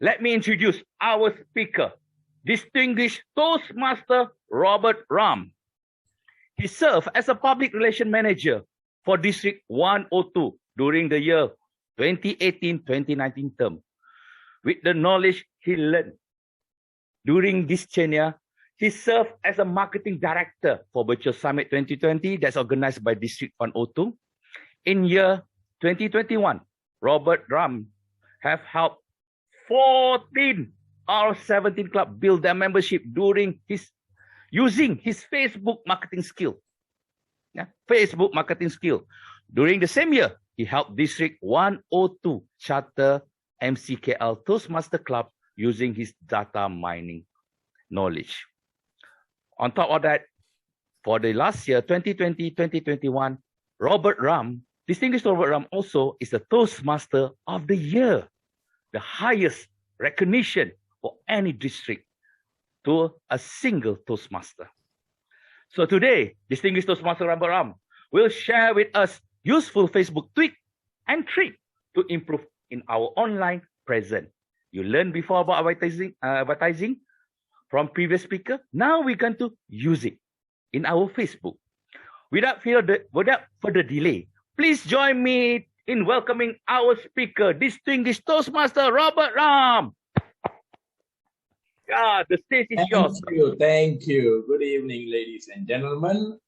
let me introduce our speaker, distinguished Toastmaster Robert Ram. He served as a public relation manager for District 102 during the year 2018-2019 term. With the knowledge he learned during this tenure, he served as a marketing director for Virtual Summit 2020 that's organized by District 102. In year 2021, Robert Ram have helped 14 or 17 clubs build their membership using his Facebook marketing skill. Facebook marketing skill. During the same year, he helped District 102 charter MCKL Toastmaster Club using his data mining knowledge. On top of that, for the last year, 2020-2021, distinguished Robert Ram also is the Toastmaster of the Year, the highest recognition for any district to a single Toastmaster. So today, distinguished Toastmaster Robert Ram will share with us useful Facebook tweak and trick to improve in our online presence. You learned before about advertising from previous speaker. Now we're going to use it in our Facebook. Without further delay, please join me in welcoming our speaker, distinguished Toastmaster Robert Ram. Yeah, the stage is yours. Thank you. Good evening, ladies and gentlemen.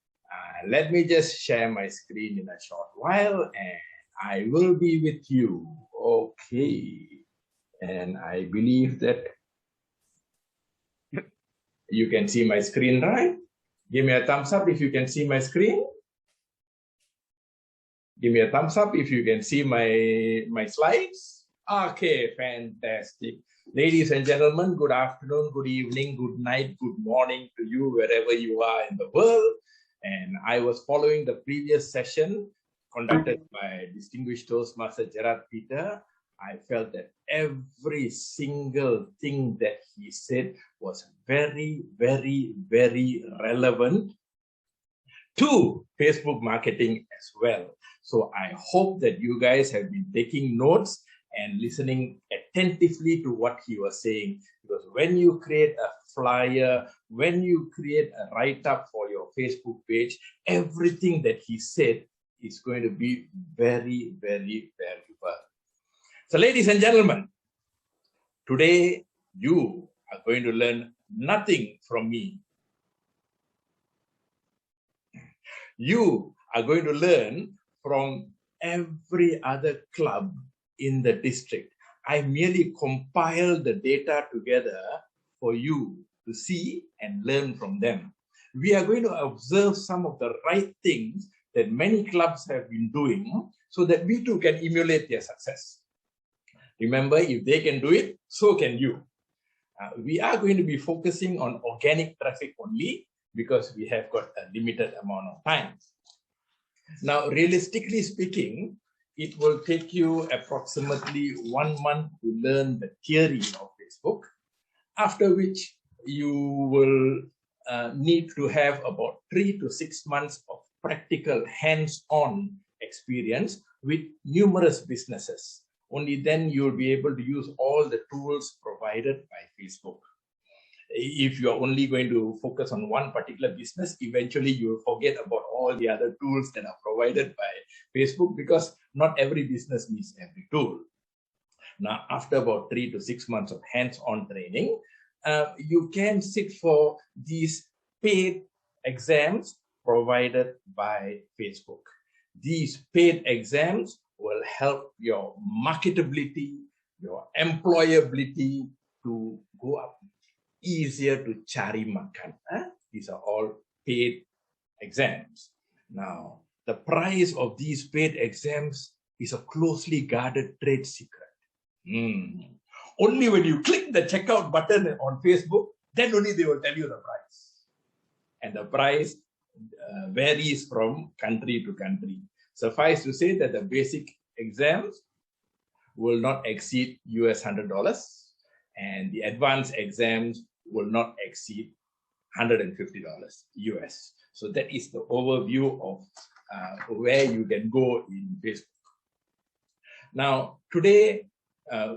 Let me just share my screen in a short while and I will be with you. Okay. And I believe that you can see my screen, right? Give me a thumbs up if you can see my screen. Give me a thumbs up if you can see my slides. Okay, fantastic. Ladies and gentlemen, good afternoon, good evening, good night, good morning to you wherever you are in the world. And I was following the previous session conducted by distinguished Toastmaster Gerard Peter. I felt that every single thing that he said was very, very, very relevant to Facebook marketing as well. So I hope that you guys have been taking notes and listening attentively to what he was saying. Because when you create a flyer, when you create a write-up for your Facebook page, everything that he said is going to be very, very valuable. So ladies and gentlemen, today you are going to learn nothing from me. You are going to learn from every other club in the district. I merely compiled the data together for you to see and learn from them. We are going to observe some of the right things that many clubs have been doing so that we too can emulate their success. Remember, if they can do it, so can you. We are going to be focusing on organic traffic only because we have got a limited amount of time. Now, realistically speaking, it will take you approximately 1 month to learn the theory of Facebook, after which you will need to have about 3 to 6 months of practical hands-on experience with numerous businesses. Only then you'll be able to use all the tools provided by Facebook. If you're only going to focus on one particular business, eventually you'll forget about all the other tools that are provided by Facebook because not every business needs every tool. Now, after about 3 to 6 months of hands-on training, you can sit for these paid exams provided by Facebook. These paid exams will help your marketability, your employability to go up. Easier to cari makan. These are all paid exams. Now, the price of these paid exams is a closely guarded trade secret. Only when you click the checkout button on Facebook, then only they will tell you the price. And the price varies from country to country. Suffice to say that the basic exams will not exceed US $100 and the advanced exams will not exceed $150 US. So that is the overview of where you can go in Facebook. Now, today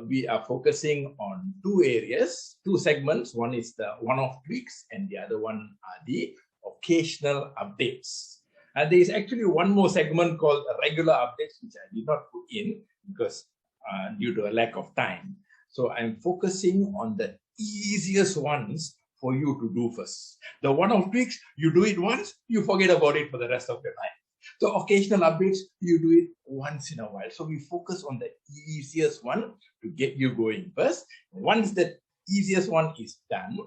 we are focusing on two areas, two segments. One is the one-off tweaks and the other one are the occasional updates. And there is actually one more segment called regular updates, which I did not put in because due to a lack of time. So I'm focusing on the easiest ones for you to do first. The one-off tweaks, you do it once, you forget about it for the rest of your life. So occasional updates, you do it once in a while. So we focus on the easiest one to get you going first. Once the easiest one is done,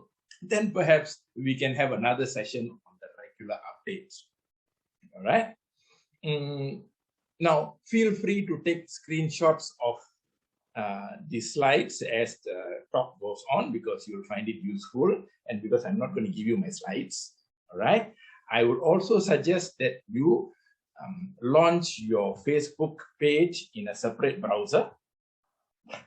then perhaps we can have another session on the regular updates. All right. Now, feel free to take screenshots of the slides as the talk goes on, because you'll find it useful and because I'm not going to give you my slides. All right. I would also suggest that you launch your Facebook page in a separate browser.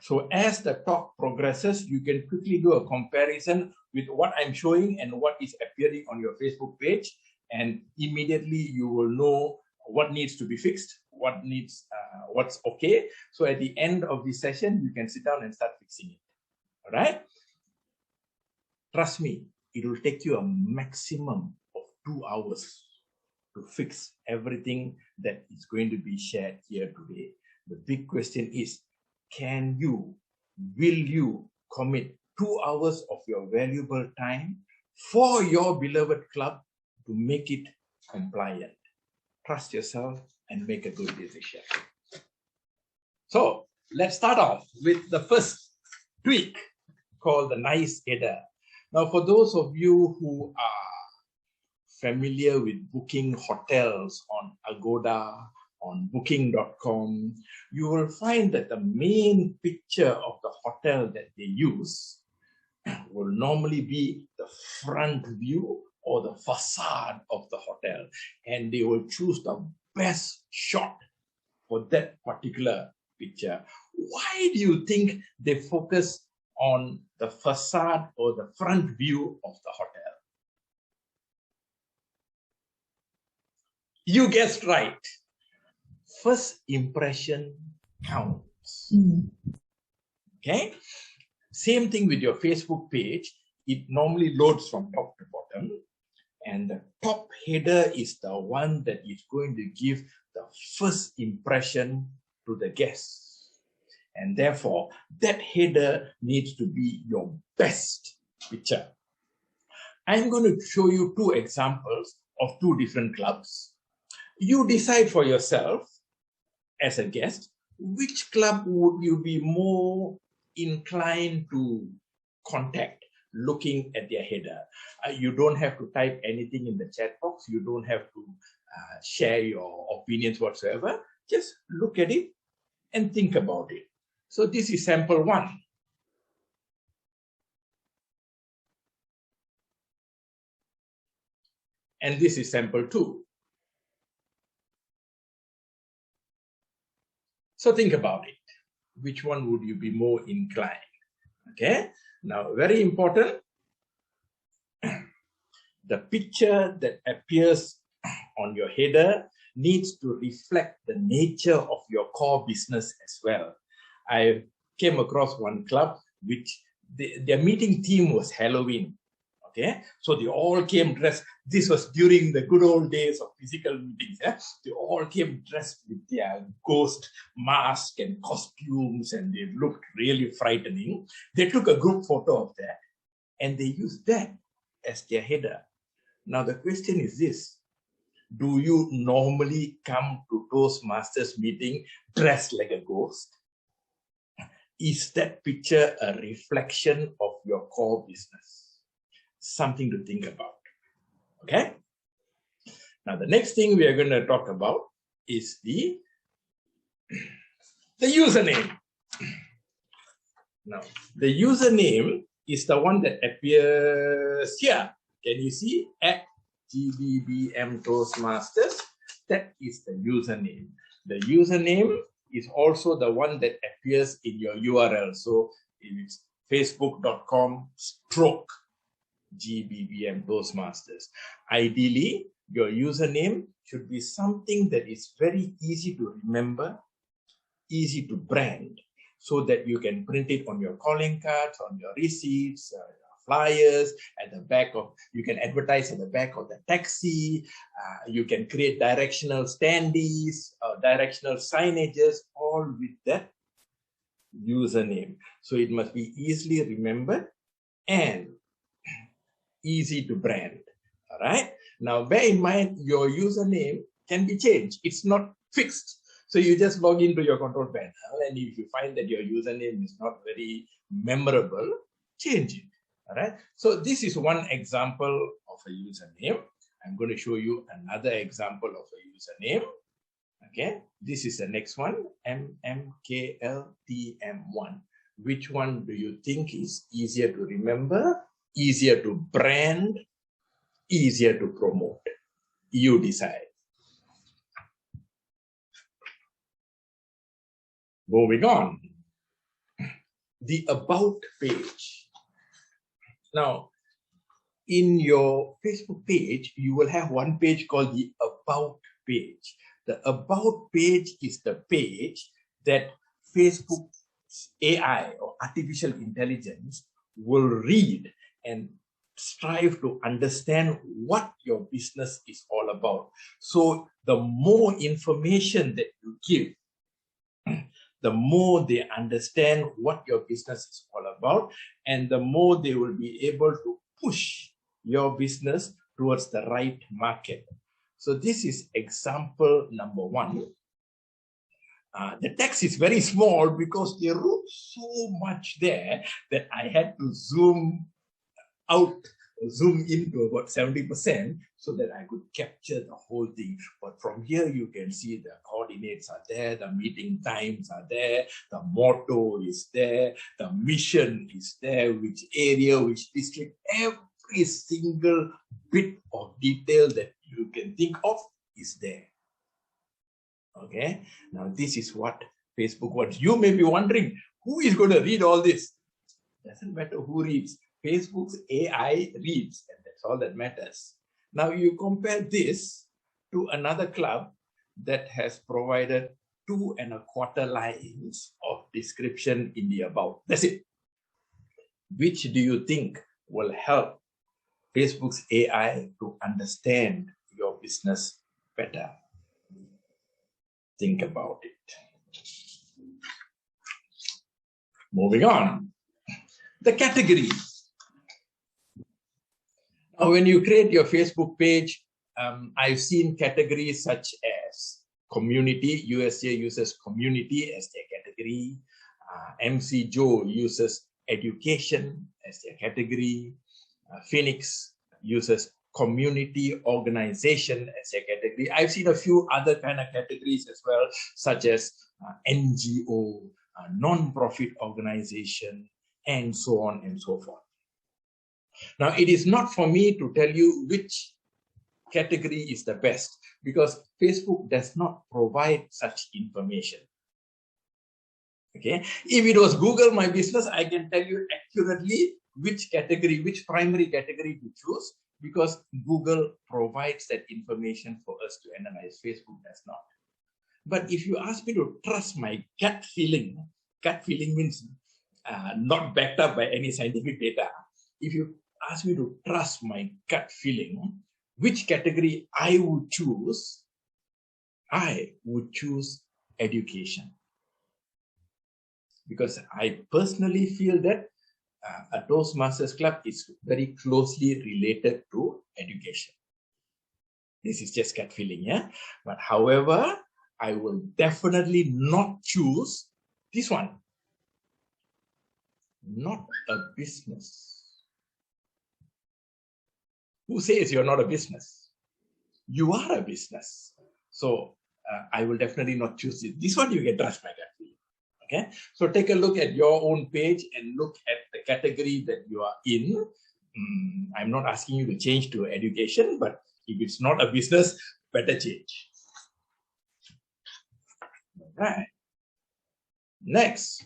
So as the talk progresses, you can quickly do a comparison with what I'm showing and what is appearing on your Facebook page. And immediately you will know what needs to be fixed, what needs, what's okay. So at the end of the session, you can sit down and start fixing it. All right. Trust me, it will take you a maximum of 2 hours to fix everything that is going to be shared here today. The big question is, can you, will you commit 2 hours of your valuable time for your beloved club to make it compliant? Trust yourself and make a good decision. So let's start off with the first tweak called the nice header. Now, for those of you who are familiar with booking hotels on Agoda, on booking.com, you will find that the main picture of the hotel that they use will normally be the front view or the facade of the hotel, and they will choose the best shot for that particular picture. Why do you think they focus on the facade or the front view of the hotel? You guessed right. First impression counts. Okay? Same thing with your Facebook page. It normally loads from top to bottom. And the top header is the one that is going to give the first impression to the guests. And therefore, that header needs to be your best picture. I'm going to show you 2 examples of 2 different clubs. You decide for yourself as a guest, which club would you be more inclined to contact looking at their header. You don't have to type anything in the chat box. You don't have to share your opinions whatsoever. Just look at it and think about it. So this is sample 1. And this is sample 2. So think about it. Which one would you be more inclined? Okay. Now, very important. The picture that appears on your header needs to reflect the nature of your core business as well. I came across one club which their meeting theme was Halloween. Okay, so they all came dressed. This was during the good old days of physical meetings. They all came dressed with their ghost mask and costumes, and they looked really frightening. They took a group photo of that, and they used that as their header. Now the question is this: do you normally come to Toastmasters meeting dressed like a ghost? Is that picture a reflection of your core business? Something to think about. Okay. Now, the next thing we are going to talk about is the username. Now, the username is the one that appears here. Can you see? At GBBM Toastmasters. That is the username. The username is also the one that appears in your URL. So it's facebook.com/GBBM Toastmasters. Ideally, your username should be something that is very easy to remember, easy to brand, so that you can print it on your calling cards, on your receipts, flyers, at the back of, you can advertise at the back of the taxi, you can create directional standees, directional signages, all with that username. So it must be easily remembered and easy to brand. All right. Now, bear in mind, your username can be changed. It's not fixed. So you just log into your control panel, and if you find that your username is not very memorable, change it. All right. So this is one example of a username. I'm going to show you another example of a username. Okay. This is the next one, MMKLTM1. Which one do you think is easier to remember, easier to brand, easier to promote? You decide. Moving on. The About page. Now, in your Facebook page, you will have one page called the About page. The About page is the page that Facebook's AI or artificial intelligence will read and strive to understand what your business is all about. So the more information that you give, the more they understand what your business is all about, and the more they will be able to push your business towards the right market. So this is example number one. The text is very small because they wrote so much there that I had to zoom in to about 70% so that I could capture the whole thing. But from here, you can see the coordinates are there, the meeting times are there, the motto is there, the mission is there, which area, which district, every single bit of detail that you can think of is there. Okay, now this is what Facebook wants. You may be wondering, who is going to read all this? Doesn't matter who reads. Facebook's AI reads, and that's all that matters. Now you compare this to another club that has provided 2.25 lines of description in the About. That's it. Which do you think will help Facebook's AI to understand your business better? Think about it. Moving on. The categories. Now, when you create your Facebook page, I've seen categories such as community. USA uses community as their category. MC Joe uses education as their category. Phoenix uses community organization as a category. I've seen a few other kind of categories as well, such as NGO, non-profit organization, and so on and so forth. Now, it is not for me to tell you which category is the best, because Facebook does not provide such information. Okay, if it was Google My Business, I can tell you accurately which category, which primary category to choose, because Google provides that information for us to analyze. Facebook does not. But if you ask me to trust my gut feeling means not backed up by any scientific data. If you ask me to trust my gut feeling, which category I would choose education. Because I personally feel that a Toastmasters club is very closely related to education. This is just gut feeling, yeah? But however, I will definitely not choose this one. Not a business. Who says you're not a business? You are a business. So I will definitely not choose it. This one you can trust my gut feeling. Okay, so take a look at your own page and look at the category that you are in. I'm not asking you to change to education, but if it's not a business, better change. All right. Next,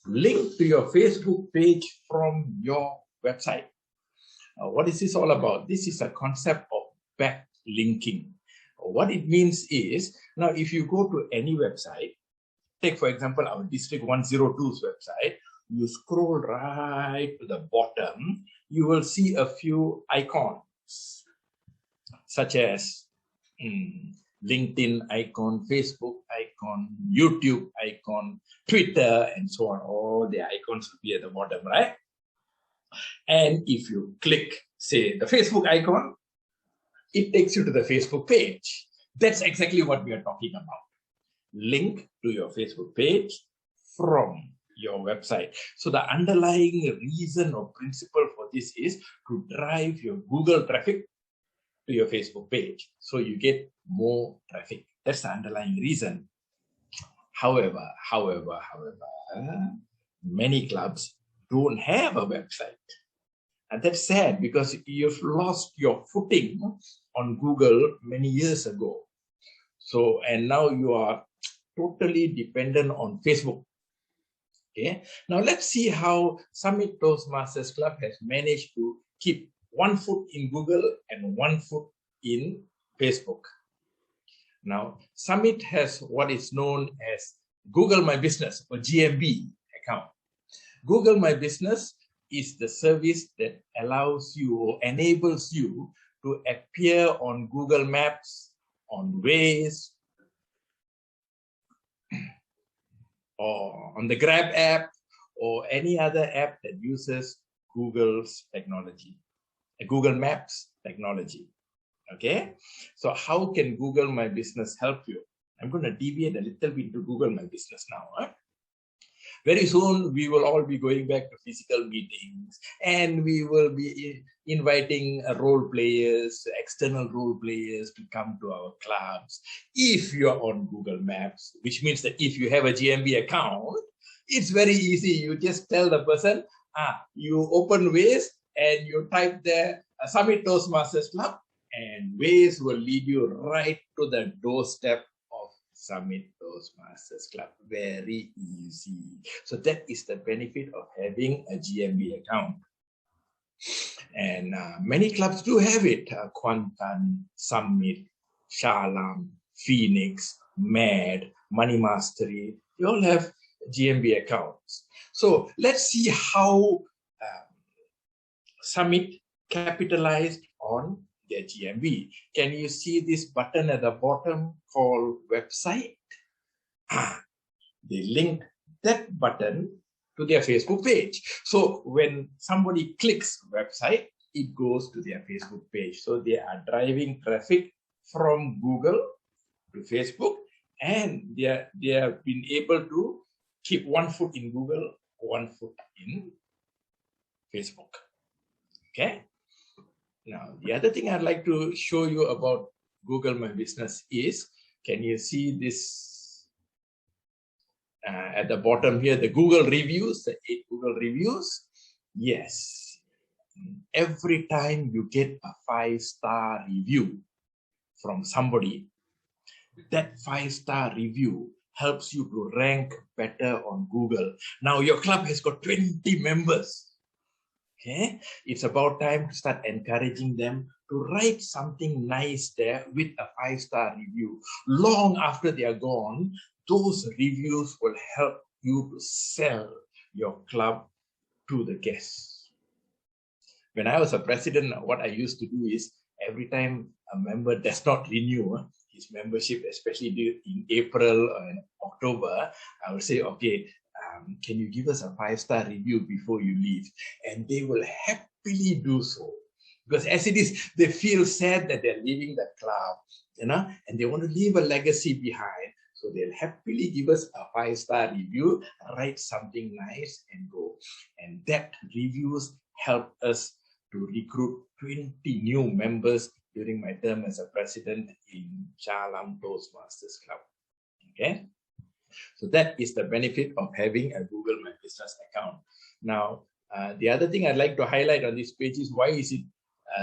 link to your Facebook page from your website. What is this all about? This is a concept of backlinking. What it means is, now if you go to any website, take for example our District 102's website. You scroll right to the bottom, you will see a few icons such as LinkedIn icon, Facebook icon, YouTube icon, Twitter, and so on. All the icons will be at the bottom, right? And if you click, say, the Facebook icon, it takes you to the Facebook page. That's exactly what we are talking about. Link to your Facebook page from your website. So the underlying reason or principle for this is to drive your Google traffic to your Facebook page, so you get more traffic. That's the underlying reason. However, many clubs don't have a website. And that's sad because you've lost your footing on Google many years ago. So, and now you are totally dependent on Facebook. Okay. Now let's see how Summit Toastmasters Club has managed to keep one foot in Google and one foot in Facebook. Now, Summit has what is known as Google My Business or GMB account. Google My Business is the service that allows you or enables you to appear on Google Maps, on Waze, or on the Grab app, or any other app that uses Google's technology, Google Maps technology. Okay, so how can Google My Business help you? I'm going to deviate a little bit to Google My Business now. Huh? Very soon, we will all be going back to physical meetings, and we will be inviting role players, external role players to come to our clubs. If you're on Google Maps, which means that if you have a GMB account, it's very easy. You just tell the person, you open Waze and you type there Summit Toastmasters Club, and Waze will lead you right to the doorstep of Summit Toastmasters Club. Very easy. So that is the benefit of having a GMB account. And many clubs do have it. Kuantan, Summit, Shalam, Phoenix, MAD, Money Mastery, they all have GMB accounts. So let's see how Summit capitalized on their GMB. Can you see this button at the bottom called website? They linked that button to their Facebook page. So when somebody clicks website, it goes to their Facebook page. So they are driving traffic from Google to Facebook, and they have been able to keep one foot in Google, one foot in Facebook. Okay. Now, the other thing I'd like to show you about Google My Business is, can you see this at the bottom here, the Google reviews, the 8 Google reviews? Yes. Every time you get a 5-star review from somebody, that 5-star review helps you to rank better on Google. Now, your club has got 20 members. Okay, it's about time to start encouraging them to write something nice there with a 5-star review. Long after they are gone, those reviews will help you to sell your club to the guests. When I was a president, what I used to do is, every time a member does not renew his membership, especially in April and October, I would say, okay, can you give us a 5-star review before you leave? And they will happily do so. Because as it is, they feel sad that they're leaving the club, and they want to leave a legacy behind. So they'll happily give us a 5-star review, write something nice, and go. And that reviews help us to recruit 20 new members during my term as a president in Chalam Toastmasters Club. Okay? So that is the benefit of having a Google My Business account. Now, the other thing I'd like to highlight on this page is, why is it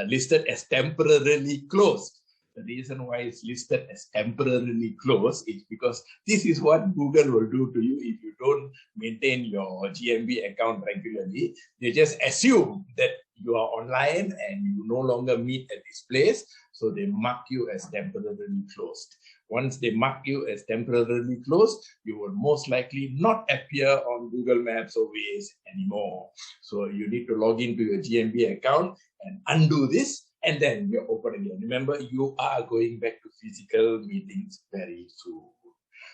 listed as temporarily closed? The reason why it's listed as temporarily closed is because this is what Google will do to you if you don't maintain your GMB account regularly. They just assume that you are online and you no longer meet at this place, so they mark you as temporarily closed. Once they mark you as temporarily closed, you will most likely not appear on Google Maps or Waze anymore. So you need to log into your GMB account and undo this, and then you're open again. Remember, you are going back to physical meetings very soon.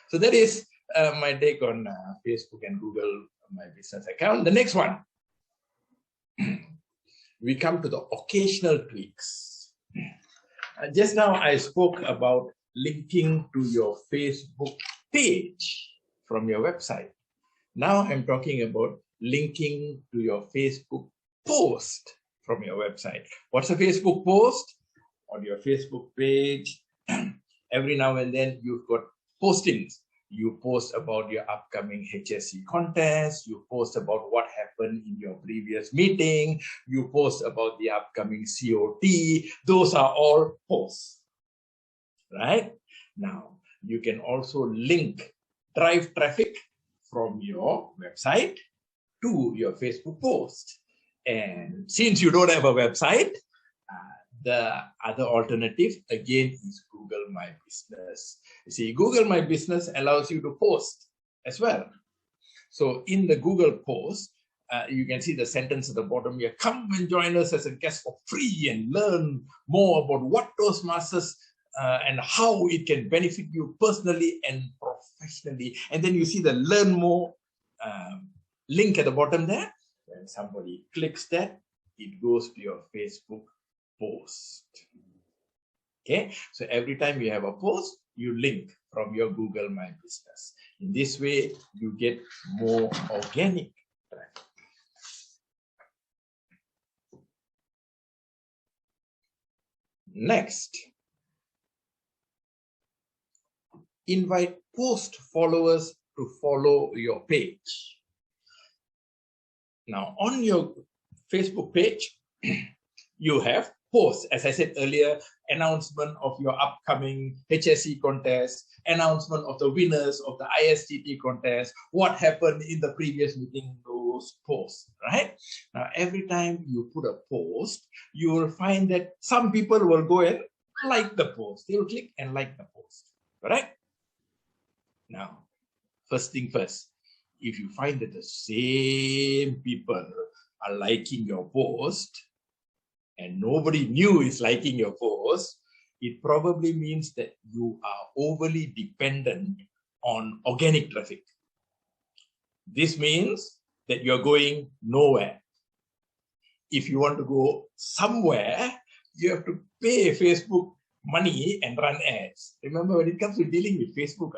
So that is my take on Facebook and Google My Business account. The next one, we come to the occasional tweaks. Just now I spoke about linking to your Facebook page from your website. Now I'm talking about linking to your Facebook post from your website. What's a Facebook post? On your Facebook page, every now and then you've got postings. You post about your upcoming HSC contest. You post about what happened in your previous meeting. You post about the upcoming COT. Those are all posts, right? Now, you can also drive traffic from your website to your Facebook post. And since you don't have a website, the other alternative, again, is Google My Business. You see, Google My Business allows you to post as well. So in the Google post, you can see the sentence at the bottom here, come and join us as a guest for free and learn more about what Toastmasters and how it can benefit you personally and professionally. And then you see the learn more link at the bottom there. When somebody clicks that, it goes to your Facebook post. Okay, so every time you have a post, you link from your Google My Business. In this way, you get more organic traffic. Next, invite post followers to follow your page. Now, on your Facebook page, you have posts, as I said earlier, announcement of your upcoming HSC contest, announcement of the winners of the ISTT contest, what happened in the previous meeting, those posts, right? Now, every time you put a post, you will find that some people will go and like the post. They will click and like the post, right? Now, first thing first, if you find that the same people are liking your post, and nobody new is liking your post, it probably means that you are overly dependent on organic traffic. This means that you're going nowhere. If you want to go somewhere, you have to pay Facebook money and run ads. Remember, when it comes to dealing with Facebook,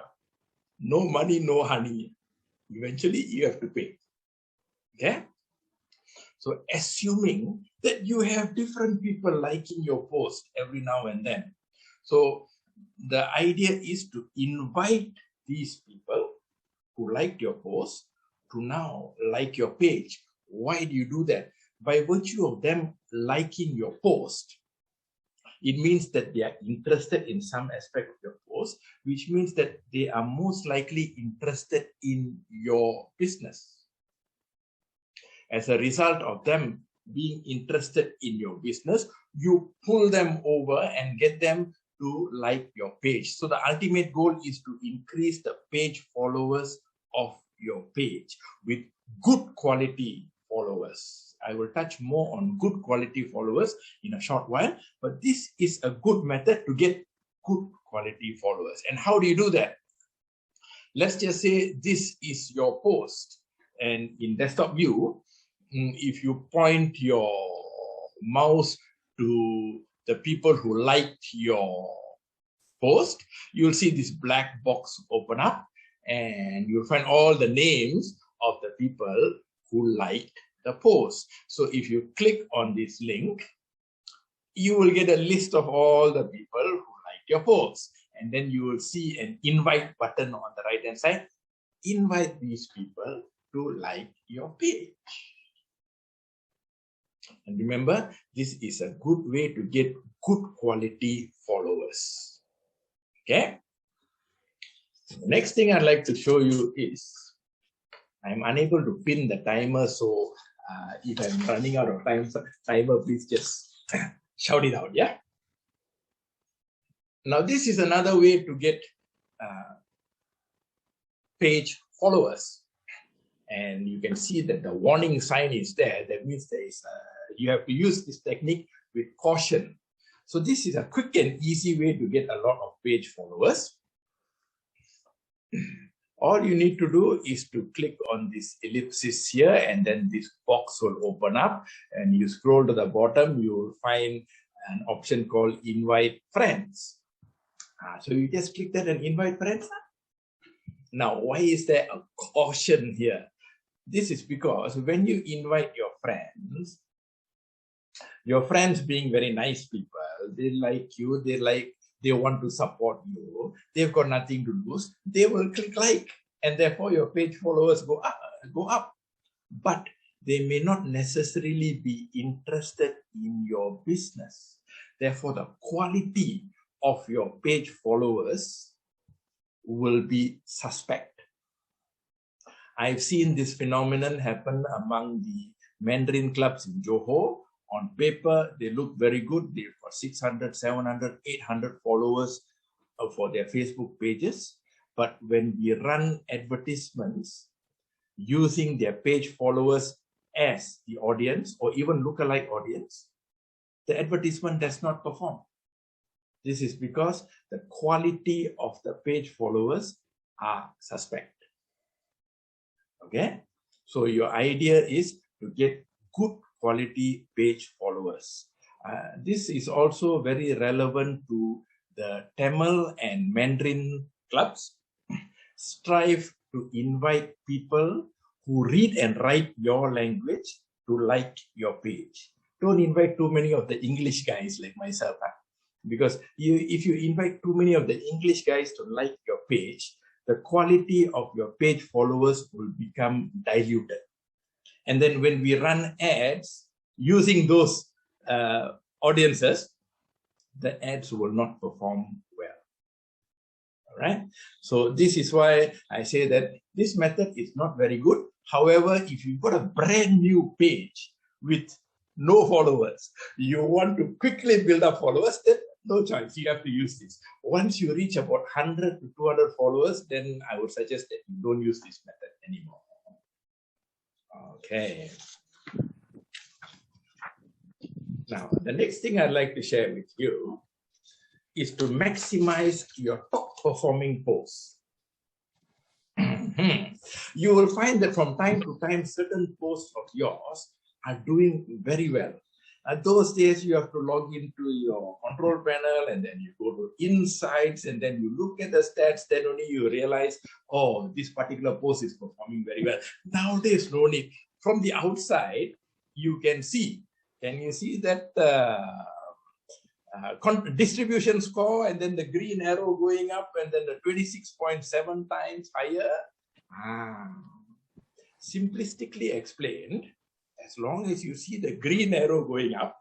no money, no honey. Eventually, you have to pay. Okay? So assuming that you have different people liking your post every now and then. So the idea is to invite these people who liked your post to now like your page. Why do you do that? By virtue of them liking your post, it means that they are interested in some aspect of your post, which means that they are most likely interested in your business. As a result of them being interested in your business, you pull them over and get them to like your page. So the ultimate goal is to increase the page followers of your page with good quality followers. I will touch more on good quality followers in a short while, but this is a good method to get good quality followers. And how do you do that? Let's just say this is your post, and in desktop view, if you point your mouse to the people who liked your post, you'll see this black box open up, and you'll find all the names of the people who liked the post. So if you click on this link, you will get a list of all the people who liked your post. And then you will see an invite button on the right hand side. Invite these people to like your page. And remember, this is a good way to get good quality followers. Okay? The next thing I'd like to show you is, I'm unable to pin the timer, so if I'm running out of time, timer, please just shout it out, yeah? Now, this is another way to get page followers. And you can see that the warning sign is there. That means there is you have to use this technique with caution. So this is a quick and easy way to get a lot of page followers. All you need to do is to click on this ellipsis here, and then this box will open up, and you scroll to the bottom, you will find an option called invite friends. So you just click that and invite friends. Now, why is there a caution here? This is because when you invite your friends being very nice people, they like you, they want to support you, they've got nothing to lose, they will click like, and therefore your page followers go up. But they may not necessarily be interested in your business. Therefore, the quality of your page followers will be suspect. I've seen this phenomenon happen among the Mandarin clubs in Johor. On paper, they look very good. They've got 600, 700, 800 followers for their Facebook pages. But when we run advertisements using their page followers as the audience or even lookalike audience, the advertisement does not perform. This is because the quality of the page followers are suspect. Okay, so your idea is to get good quality page followers. This is also very relevant to the Tamil and Mandarin clubs. Strive to invite people who read and write your language to like your page. Don't invite too many of the English guys like myself, because if you invite too many of the English guys to like your page, the quality of your page followers will become diluted. And then when we run ads using those audiences, the ads will not perform well. All right. So this is why I say that this method is not very good. However, if you've got a brand new page with no followers, you want to quickly build up followers, then no choice, you have to use this. Once you reach about 100 to 200 followers, then I would suggest that you don't use this method anymore. Okay. Now, the next thing I'd like to share with you is to maximize your top performing posts. You will find that from time to time, certain posts of yours are doing very well. Those days, you have to log into your control panel, and then you go to insights, and then you look at the stats, then only you realize, oh, this particular post is performing very well. Nowadays, no need. From the outside, you can see. Can you see that distribution score, and then the green arrow going up, and then the 26.7 times higher? Simplistically explained, as long as you see the green arrow going up,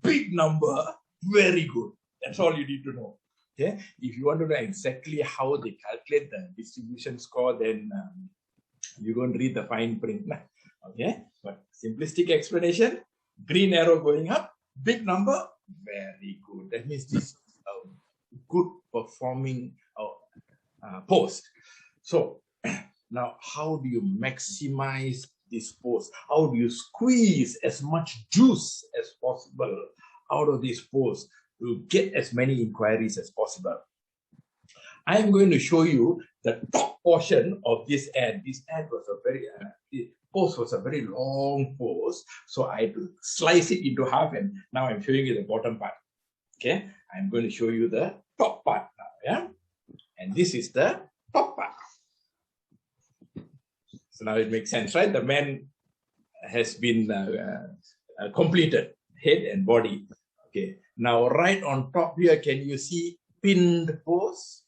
big number, very good. That's all you need to know. Okay. If you want to know exactly how they calculate the distribution score, then you go and read the fine print. Okay. But simplistic explanation, green arrow going up, big number, very good. That means this is a good performing post. So now, how do you maximize this post? How do you squeeze as much juice as possible out of this post to get as many inquiries as possible? I am going to show you the top portion of this ad. This ad was a very post was a very long post, so I had to slice it into half, and now I'm showing you the bottom part. Okay, I'm going to show you the top part now. Yeah, and this is the top part. So now it makes sense, right? The man has been completed, head and body. Okay. Now, right on top here, can you see pinned post?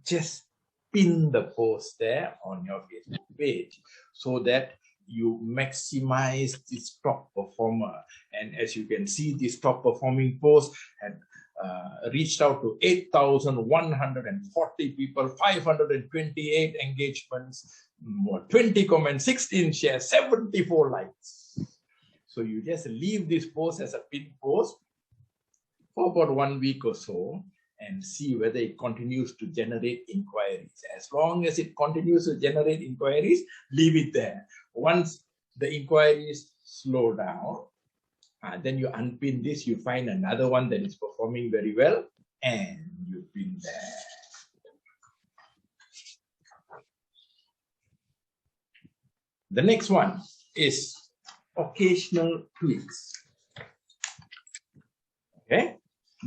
Just pin the post there on your Facebook page so that you maximize this top performer. And as you can see, this top performing post had reached out to 8,140 people, 528 engagements, 20 comments, 16 shares, 74 likes. So you just leave this post as a pinned post for about 1 week or so and see whether it continues to generate inquiries. As long as it continues to generate inquiries, leave it there. Once the inquiries slow down, then you unpin this, you find another one that is performing very well, and you pin there. The next one is occasional tweaks. Okay,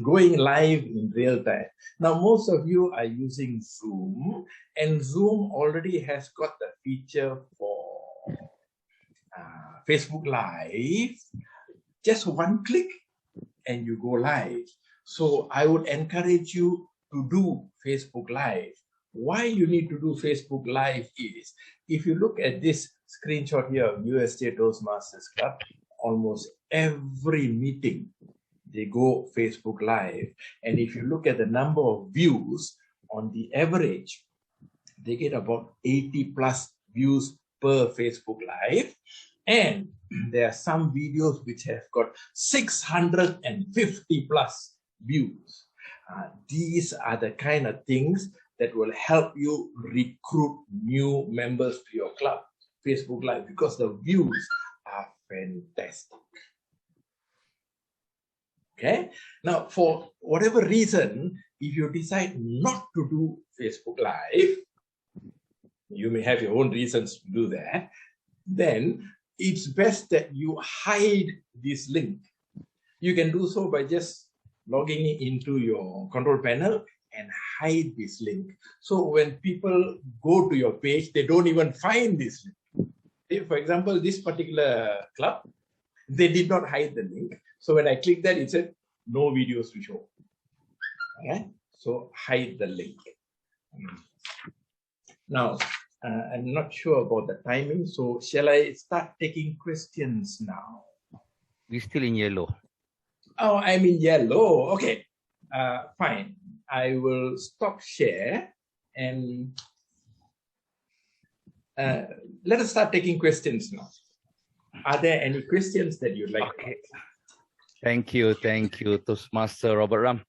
going live in real time. Now, most of you are using Zoom, and Zoom already has got the feature for Facebook Live. Just one click and you go live. So I would encourage you to do Facebook Live. Why you need to do Facebook Live is, if you look at this screenshot here of USJ Toastmasters Club, almost every meeting they go Facebook Live. And if you look at the number of views, on the average, they get about 80 plus views per Facebook Live. And there are some videos which have got 650 plus views. These are the kind of things that will help you recruit new members to your club, Facebook Live, because the views are fantastic. Okay. Now, for whatever reason, if you decide not to do Facebook Live, you may have your own reasons to do that, then it's best that you hide this link. You can do so by just logging into your control panel and hide this link. So when people go to your page, they don't even find this link. If, for example, this particular club, they did not hide the link. So when I click that, it said no videos to show. Okay? So hide the link. Now, I'm not sure about the timing. So shall I start taking questions now? We're still in yellow. Oh, I'm in yellow. Okay. Fine. I will stop share and let us start taking questions now. Are there any questions that you'd like to ask? Thank you, Toastmaster Robert Ram.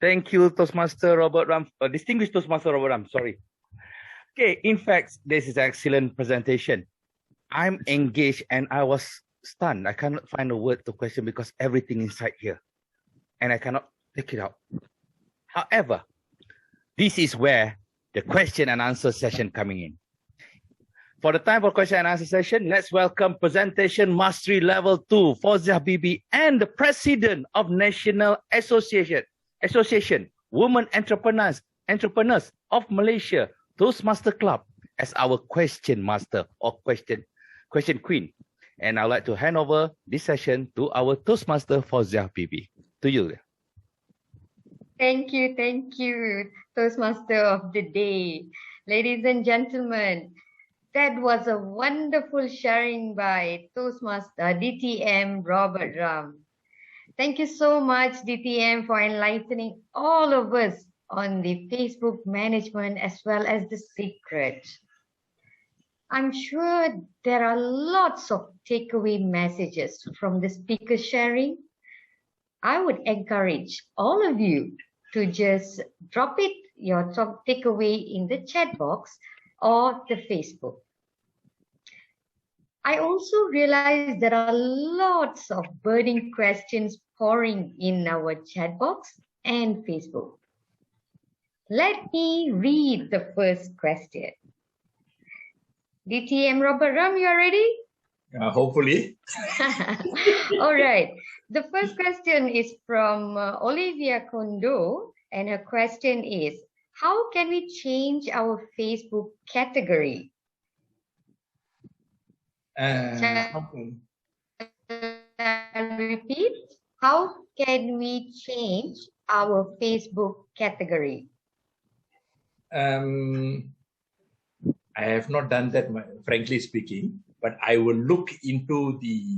Thank you, Toastmaster Robert Ram. Distinguished Toastmaster Robert Ram, sorry. Okay, in fact, this is an excellent presentation. I'm engaged and I was stunned. I cannot find a word to question because everything inside here. And I cannot take it out. However, this is where the question and answer session coming in. For the time for question and answer session, let's welcome Presentation Mastery Level 2, Fauziah Bibi, and the President of National Association Women Entrepreneurs of Malaysia, Toastmaster Club, as our question master or question queen. And I'd like to hand over this session to our Toastmaster, Fauziah Bibi. To you. Thank you, Toastmaster of the day. Ladies and gentlemen, that was a wonderful sharing by Toastmaster DTM Robert Ram. Thank you so much, DTM, for enlightening all of us on the Facebook management as well as the secret. I'm sure there are lots of takeaway messages from the speaker sharing. I would encourage all of you to just drop it, your takeaway, in the chat box or the Facebook. I also realized there are lots of burning questions pouring in our chat box and Facebook. Let me read the first question. DTM Robert Ram, you are ready? Hopefully. All right. The first question is from Olivia Kondo, and her question is, how can we change our Facebook category? Shall I repeat? How can we change our Facebook category? I have not done that, frankly speaking, but I will look into the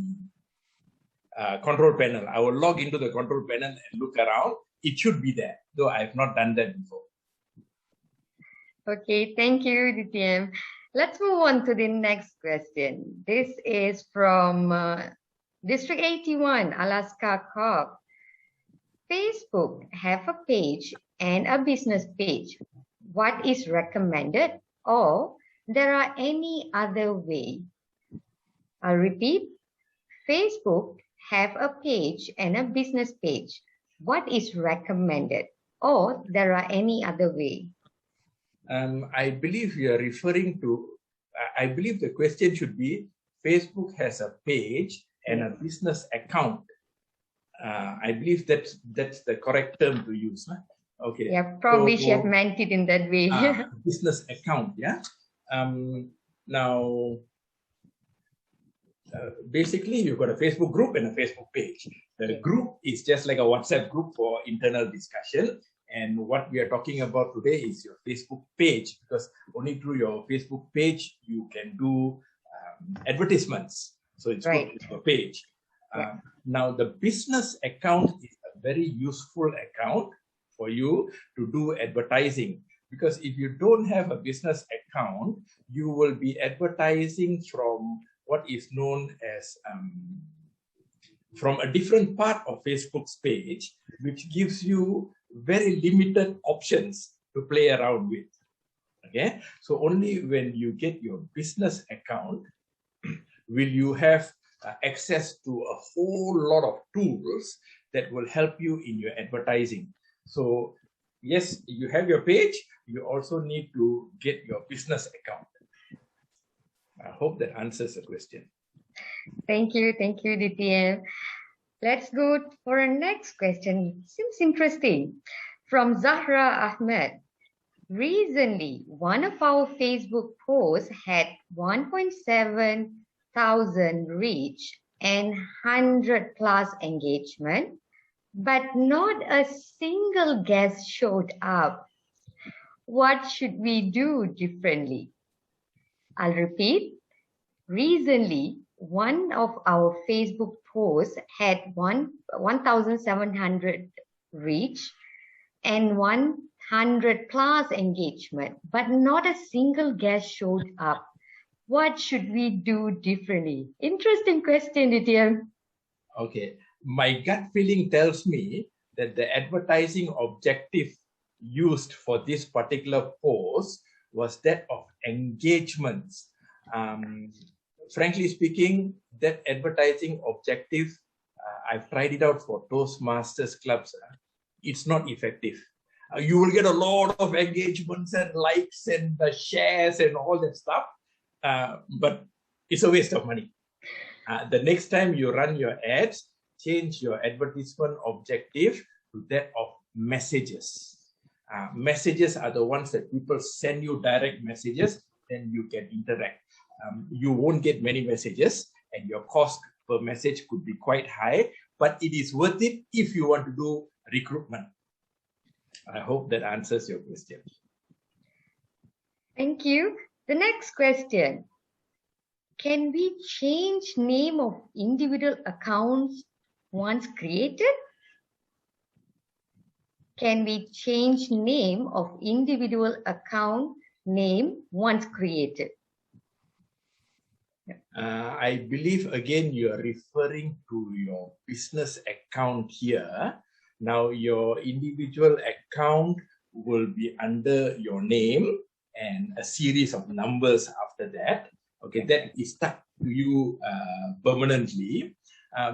control panel. I will log into the control panel and look around. It should be there, though I have not done that before. Okay, thank you, DTM. Let's move on to the next question. This is from District 81, Alaska Corp. Facebook have a page and a business page. What is recommended, or there are any other way? I'll repeat. Facebook have a page and a business page. What is recommended, or there are any other way? I believe you are referring to, I believe the question should be, Facebook has a page and a business account. I believe that's the correct term to use. Huh? Okay. Yeah, probably she have meant it in that way. Business account, yeah. Now, basically, you've got a Facebook group and a Facebook page. The group is just like a WhatsApp group for internal discussion. And what we are talking about today is your Facebook page, because only through your Facebook page you can do advertisements. So it's good with your page. Now, the business account is a very useful account for you to do advertising, because if you don't have a business account, you will be advertising from what is known as from a different part of Facebook's page, which gives you very limited options to play around with. Okay, so only when you get your business account will you have access to a whole lot of tools that will help you in your advertising. So yes, you have your page, you also need to get your business account. I hope that answers the question. Thank you, DTM. Let's go for our next question. Seems interesting. From Zahra Ahmed. Recently, one of our Facebook posts had 1.7 thousand reach and 100 plus engagement, but not a single guest showed up. What should we do differently? I'll repeat. Recently, one of our Facebook posts had 1,700 reach and 100 plus engagement, but not a single guest showed up. What should we do differently? Interesting question, DTM. Okay, my gut feeling tells me that the advertising objective used for this particular post was that of engagements. Frankly speaking, that advertising objective, I've tried it out for Toastmasters clubs. It's not effective. You will get a lot of engagements and likes and shares and all that stuff, but it's a waste of money. The next time you run your ads, change your advertisement objective to that of messages. Messages are the ones that people send you direct messages, then you can interact. You won't get many messages and your cost per message could be quite high, but it is worth it if you want to do recruitment. I hope that answers your question. Thank you. The next question. Can we change name of individual accounts once created? Can we change name of individual account name once created? I believe, again, you are referring to your business account here. Now, your individual account will be under your name and a series of numbers after that. Okay, that is stuck to you permanently.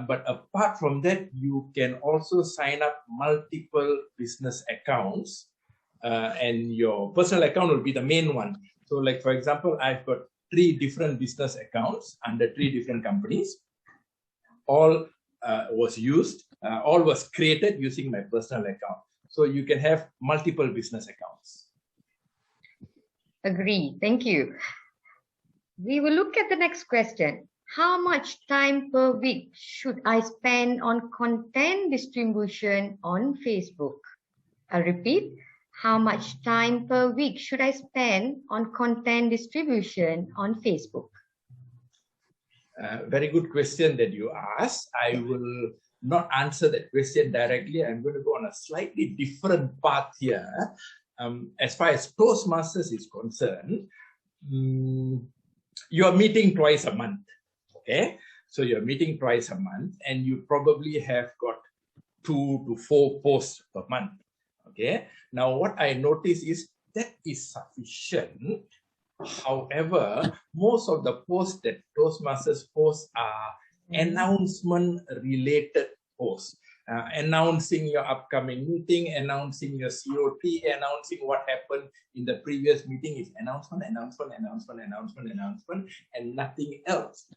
But apart from that, you can also sign up multiple business accounts, and your personal account will be the main one. So, like, for example, I've got 3 different business accounts under 3 different companies. All was created using my personal account. So you can have multiple business accounts. Agree. Thank you. We will look at the next question. How much time per week should I spend on content distribution on Facebook? I'll repeat. How much time per week should I spend on content distribution on Facebook? Very good question that you asked. I will not answer that question directly. I'm going to go on a slightly different path here. As far as Toastmasters is concerned, you are meeting twice a month. Okay, so you're meeting twice a month, and you probably have got 2 to 4 posts per month. Okay. Now, what I notice is that is sufficient. However, most of the posts that Toastmasters post are announcement related posts. Announcing your upcoming meeting, announcing your COT, announcing what happened in the previous meeting is announcement, and nothing else.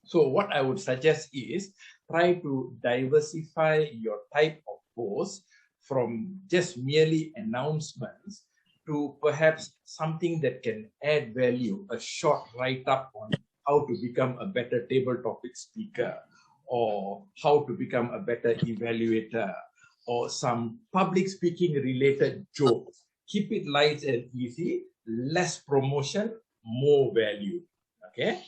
So what I would suggest is try to diversify your type of posts from just merely announcements to perhaps something that can add value, a short write-up on how to become a better table topic speaker, or how to become a better evaluator, or some public speaking related jokes. Keep it light and easy, less promotion, more value. Okay.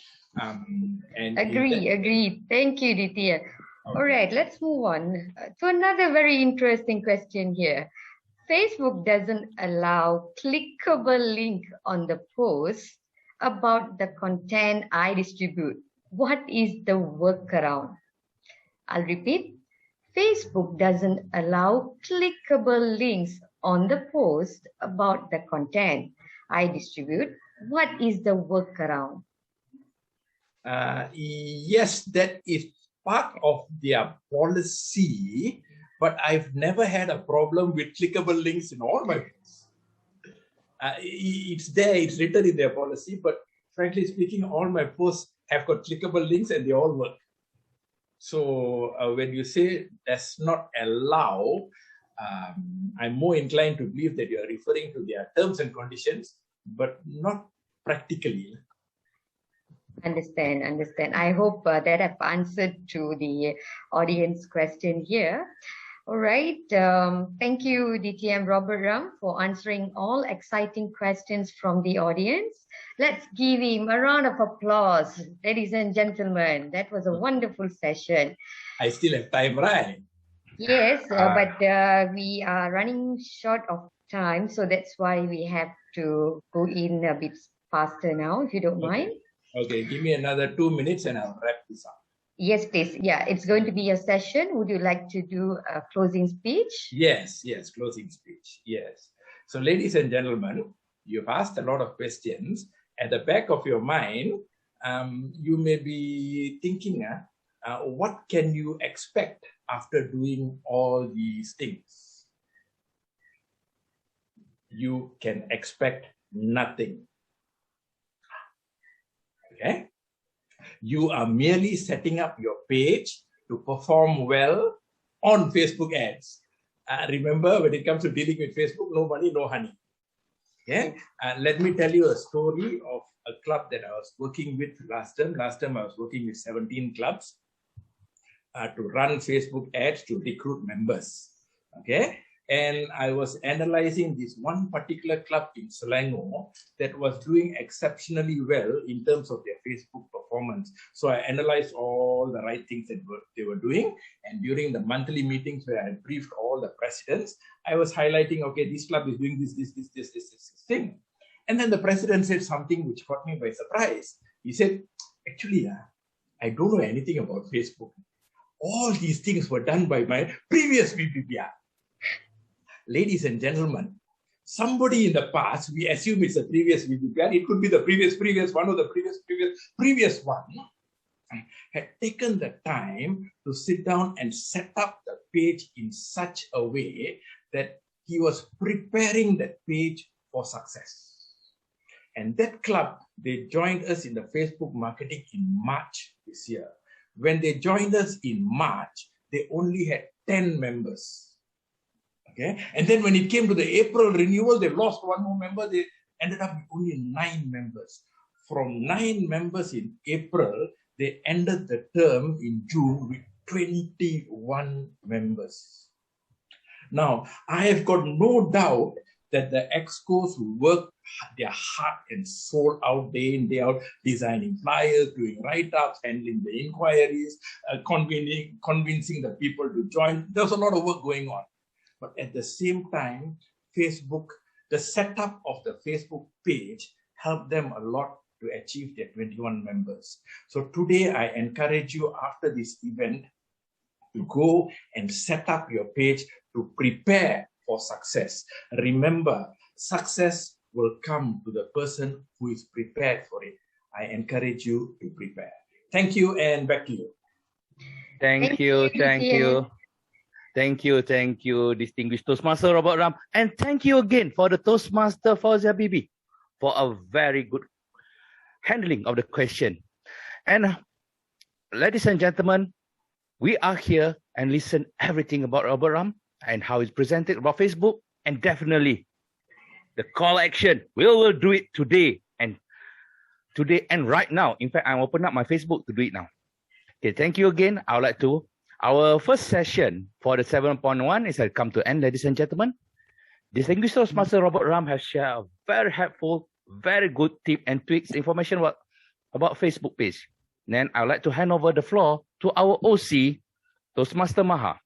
Agree. Thank you, Ditya. Okay. All right, let's move on to another very interesting question here. Facebook doesn't allow clickable link on the post about the content I distribute. What is the workaround? I'll repeat. Facebook doesn't allow clickable links on the post about the content I distribute. What is the workaround? Yes, that is part of their policy, but I've never had a problem with clickable links in all my posts. It's there, it's written in their policy, but frankly speaking, all my posts have got clickable links and they all work. So when you say does not allow, I'm more inclined to believe that you're referring to their terms and conditions, but not practically. Understand. I hope that I've answered to the audience question here. All right. Thank you, DTM Robert Ram, for answering all exciting questions from the audience. Let's give him a round of applause, ladies and gentlemen. That was a wonderful session. I still have time, right? Yes, but we are running short of time, so that's why we have to go in a bit faster now, if you don't mind. Okay, give me another 2 minutes and I'll wrap this up. Yes, please. Yeah, it's going to be a session. Would you like to do a closing speech? Yes, closing speech. Yes. So, ladies and gentlemen, you've asked a lot of questions. At the back of your mind, you may be thinking, what can you expect after doing all these things? You can expect nothing. Okay? You are merely setting up your page to perform well on Facebook ads. Remember, when it comes to dealing with Facebook, no money, no honey. Okay? Let me tell you a story of a club that I was working with last term. Last term, I was working with 17 clubs to run Facebook ads to recruit members. Okay? And I was analyzing this one particular club in Selangor that was doing exceptionally well in terms of their Facebook performance. So I analyzed all the right things that they were doing. And during the monthly meetings where I briefed all the presidents, I was highlighting, okay, this club is doing this thing. And then the president said something which caught me by surprise. He said, actually, I don't know anything about Facebook. All these things were done by my previous VPPR. Ladies and gentlemen, somebody in the past, we assume it's a previous VPPR, it could be the previous one or the previous one, had taken the time to sit down and set up the page in such a way that he was preparing that page for success. And that club, they joined us in the Facebook marketing in March this year. When they joined us in March, they only had 10 members. Okay. And then when it came to the April renewal, they lost one more member. They ended up with only 9 members. From 9 members in April, they ended the term in June with 21 members. Now, I have got no doubt that the excos who work their heart and soul out day in, day out, designing flyers, doing write-ups, handling the inquiries, convincing the people to join. There's a lot of work going on. But at the same time, Facebook, the setup of the Facebook page helped them a lot to achieve their 21 members. So today, I encourage you after this event to go and set up your page to prepare for success. Remember, success will come to the person who is prepared for it. I encourage you to prepare. Thank you, and back to you. Thank you, distinguished Toastmaster Robert Ram. And thank you again for the Toastmaster Fauzia Bibi for a very good handling of the question. And ladies and gentlemen, we are here and listen everything about Robert Ram and how it's presented about Facebook, and definitely the call action. We will do it today and right now. In fact, I'm opening up my Facebook to do it now. Okay, thank you again. I would like to. Our first session for the 7.1 is come to end, ladies and gentlemen. Distinguished Toastmaster Robert Ram has shared a very helpful, very good tip and tweaks information about Facebook page. Then I would like to hand over the floor to our OC, Toastmaster Maha.